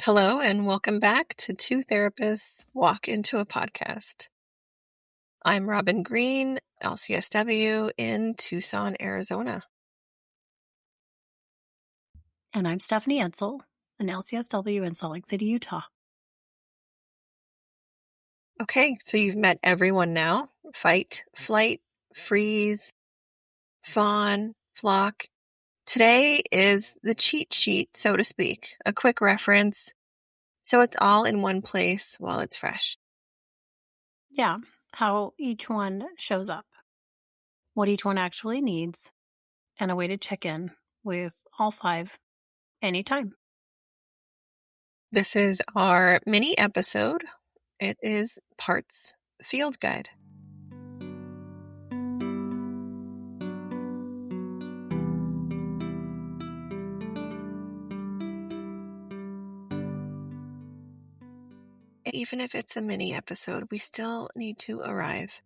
Hello, and welcome back to Two Therapists Walk into a Podcast. I'm Robin Green, LCSW in Tucson, Arizona. And I'm Stephanie Edsel, an LCSW in Salt Lake City, Utah. Okay, so you've met everyone now. Fight, flight, freeze, fawn, flock. Today is the cheat sheet, so to speak, a quick reference, so it's all in one place while it's fresh. Yeah, how each one shows up, what each one actually needs, and a way to check in with all five anytime. This is our mini episode. It is Parts Field Guide. Even if it's a mini episode, we still need to arrive.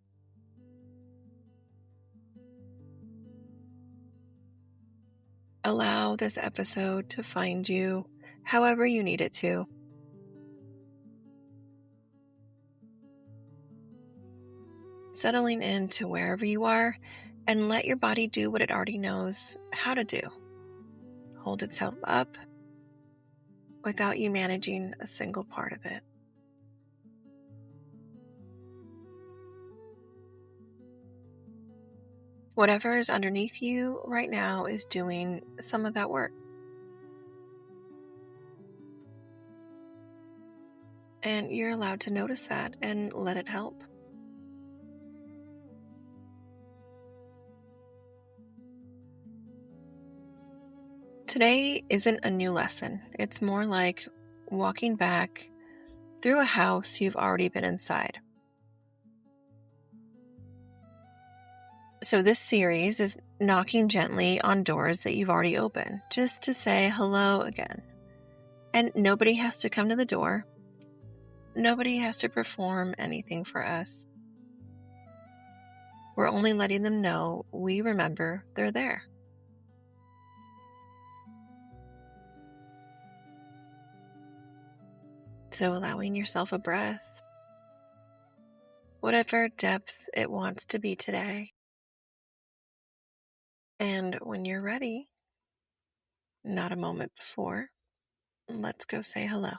Allow this episode to find you however you need it to. Settling into wherever you are and let your body do what it already knows how to do. Hold itself up without you managing a single part of it. Whatever is underneath you right now is doing some of that work. And you're allowed to notice that and let it help. Today isn't a new lesson. It's more like walking back through a house you've already been inside. So this series is knocking gently on doors that you've already opened, just to say hello again. And nobody has to come to the door. Nobody has to perform anything for us. We're only letting them know we remember they're there. So allowing yourself a breath, whatever depth it wants to be today. And when you're ready, not a moment before, let's go say hello.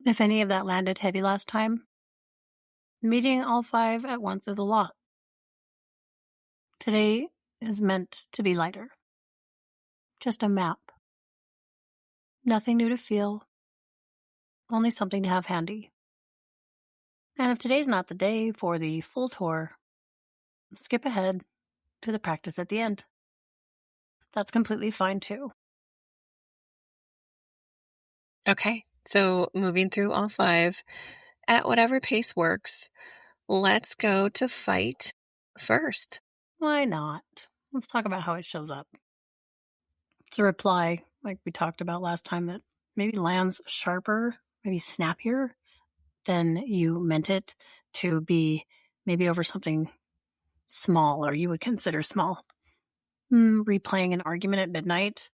If any of that landed heavy last time, meeting all five at once is a lot. Today is meant to be lighter. Just a map. Nothing new to feel, only something to have handy. And if today's not the day for the full tour, skip ahead to the practice at the end. That's completely fine too. Okay, so moving through all five, at whatever pace works, let's go to fight first. Why not? Let's talk about how it shows up. It's a reply, like we talked about last time, that maybe lands sharper, maybe snappier than you meant it to be, maybe over something small or you would consider small. Replaying an argument at midnight,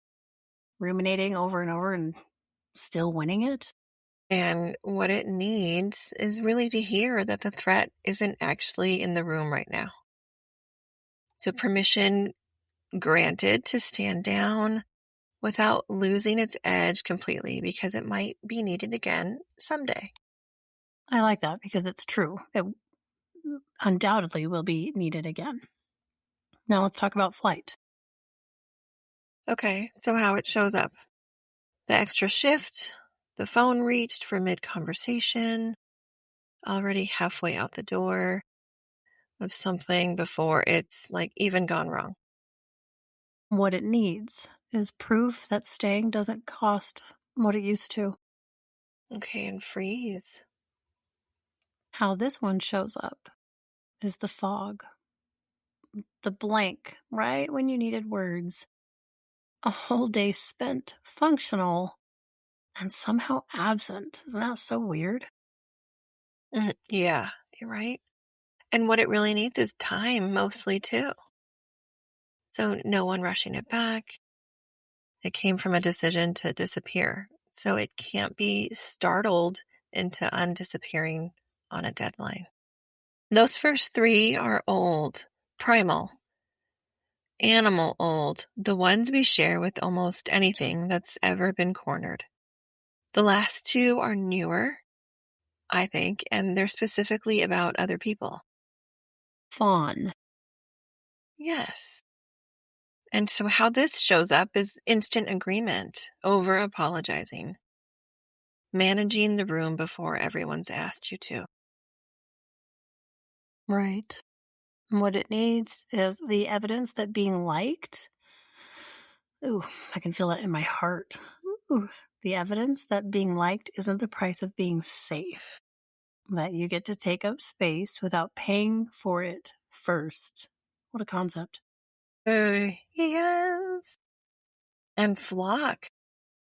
ruminating over and over and still winning it. And what it needs is really to hear that the threat isn't actually in the room right now. So permission granted to stand down without losing its edge completely, because it might be needed again someday. I like that because it's true. It undoubtedly will be needed again. Now let's talk about flight. Okay, so how it shows up. The extra shift, the phone reached for mid-conversation, already halfway out the door of something before it's even gone wrong. What it needs is proof that staying doesn't cost what it used to. Okay, and freeze. How this one shows up is the fog. The blank, right when you needed words. A whole day spent functional, and somehow absent. Isn't that so weird? Yeah, you're right. And what it really needs is time, mostly too. So no one rushing it back. It came from a decision to disappear. So it can't be startled into undisappearing on a deadline. Those first three are old, primal, animal old, the ones we share with almost anything that's ever been cornered. The last two are newer, I think, and they're specifically about other people. Fawn. Yes. And so, how this shows up is instant agreement, over apologizing, managing the room before everyone's asked you to. Right. And what it needs is the evidence that being liked. Ooh, I can feel that in my heart. Ooh, the evidence that being liked isn't the price of being safe. That you get to take up space without paying for it first. What a concept. Yes. And flock.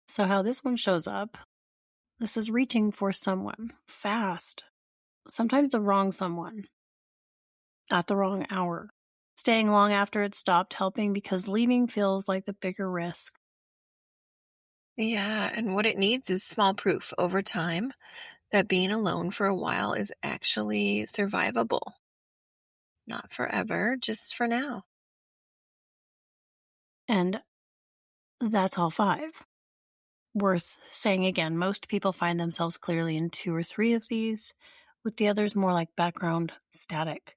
So, how this one shows up, this is reaching for someone fast, sometimes the wrong someone, at the wrong hour. Staying long after it stopped helping because leaving feels like the bigger risk. Yeah, and what it needs is small proof over time that being alone for a while is actually survivable. Not forever, just for now. And that's all five. Worth saying again, most people find themselves clearly in two or three of these, with the others more like background static.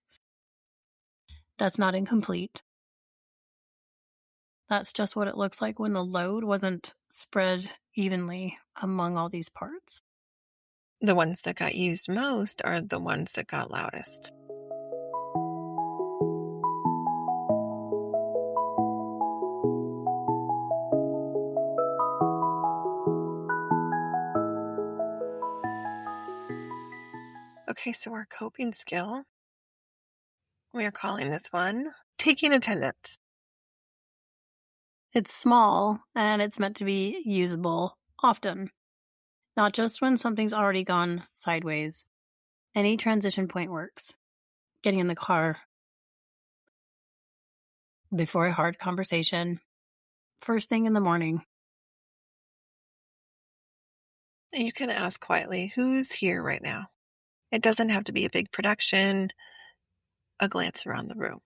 That's not incomplete. That's just what it looks like when the load wasn't spread evenly among all these parts. The ones that got used most are the ones that got loudest. Okay, so our coping skill, we are calling this one taking attendance. It's small and it's meant to be usable often, not just when something's already gone sideways. Any transition point works. Getting in the car before a hard conversation, first thing in the morning. You can ask quietly, who's here right now? It doesn't have to be a big production, a glance around the room.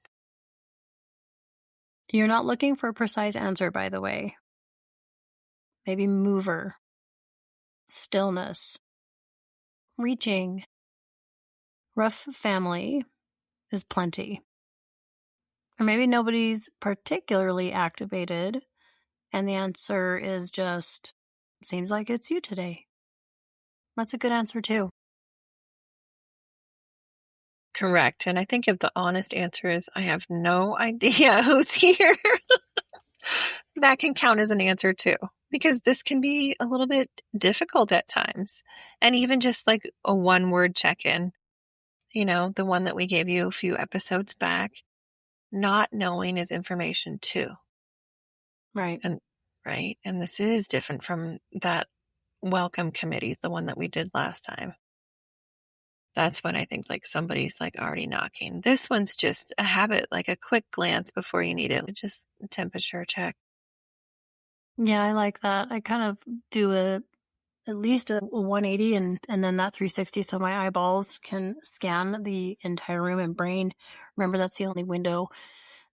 You're not looking for a precise answer, by the way. Maybe mover, stillness, reaching, rough family is plenty. Or maybe nobody's particularly activated, and the answer is just, seems like it's you today. That's a good answer, too. Correct. And I think if the honest answer is, I have no idea who's here, that can count as an answer too. Because this can be a little bit difficult at times. And even just like a one word check in, the one that we gave you a few episodes back, not knowing is information too. Right. And right. And this is different from that welcome committee, the one that we did last time. That's when I think like somebody's like already knocking. This one's just a habit, like a quick glance before you need it, just a temperature check. Yeah, I like that. I kind of do at least a 180 and then that 360 so my eyeballs can scan the entire room and brain. Remember, that's the only window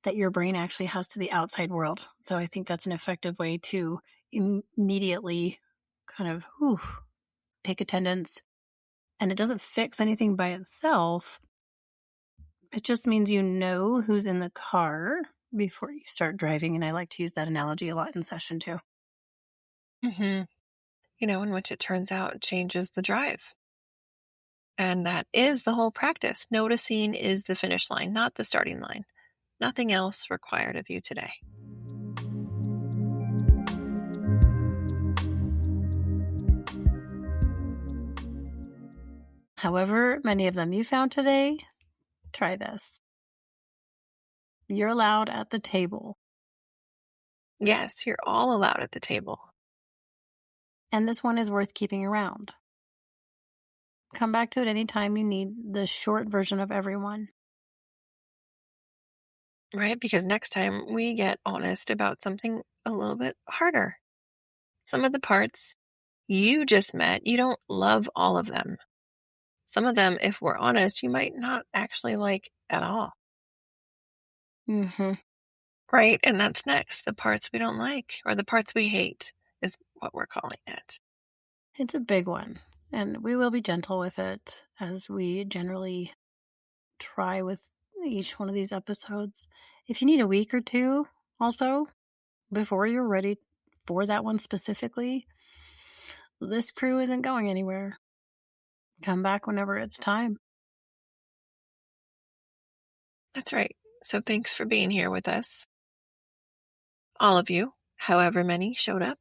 that your brain actually has to the outside world. So I think that's an effective way to immediately kind of take attendance. And it doesn't fix anything by itself. It just means you know who's in the car before you start driving. And I like to use that analogy a lot in session too. Mm-hmm. In which it turns out changes the drive. And that is the whole practice. Noticing is the finish line, not the starting line. Nothing else required of you today. However many of them you found today, try this. You're allowed at the table. Yes, you're all allowed at the table. And this one is worth keeping around. Come back to it anytime you need the short version of everyone. Right? Because next time we get honest about something a little bit harder. Some of the parts you just met, you don't love all of them. Some of them, if we're honest, you might not actually like at all. Mm-hmm. Right? And that's next. The parts we don't like or the parts we hate is what we're calling it. It's a big one, and we will be gentle with it as we generally try with each one of these episodes. If you need a week or two, also, before you're ready for that one specifically, this crew isn't going anywhere. Come back whenever it's time. That's right. So thanks for being here with us. All of you, however many showed up.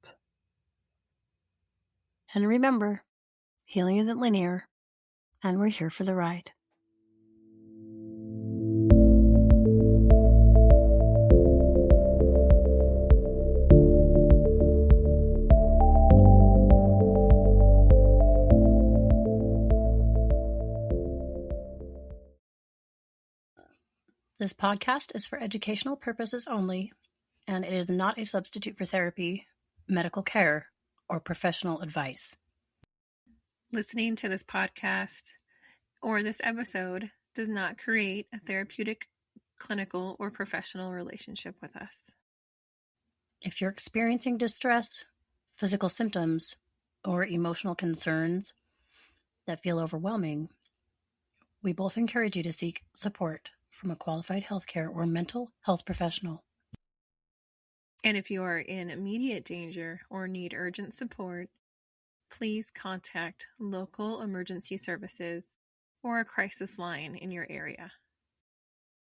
And remember, healing isn't linear, and we're here for the ride. This podcast is for educational purposes only, and it is not a substitute for therapy, medical care, or professional advice. Listening to this podcast or this episode does not create a therapeutic, clinical, or professional relationship with us. If you're experiencing distress, physical symptoms, or emotional concerns that feel overwhelming, we both encourage you to seek support from a qualified healthcare or mental health professional. And if you are in immediate danger or need urgent support, please contact local emergency services or a crisis line in your area.